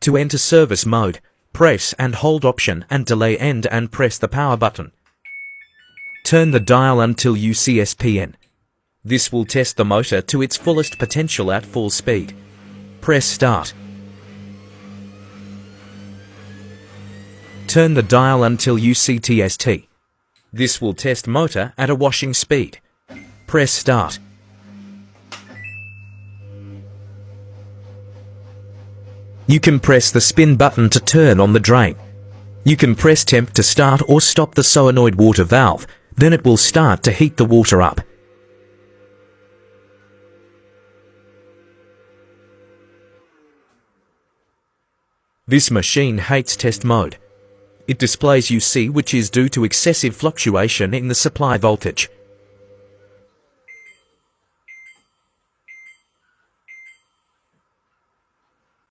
To enter service mode, press and hold Option and delay end and press the power button. Turn the dial until you see SPN. This will test the motor to its fullest potential at full speed. Press Start. Turn the dial until you see TST. This will test motor at a washing speed. Press Start. You can press the spin button to turn on the drain. You can press temp to start or stop the solenoid water valve, then it will start to heat the water up. This machine hates test mode. It displays UC, which is due to excessive fluctuation in the supply voltage.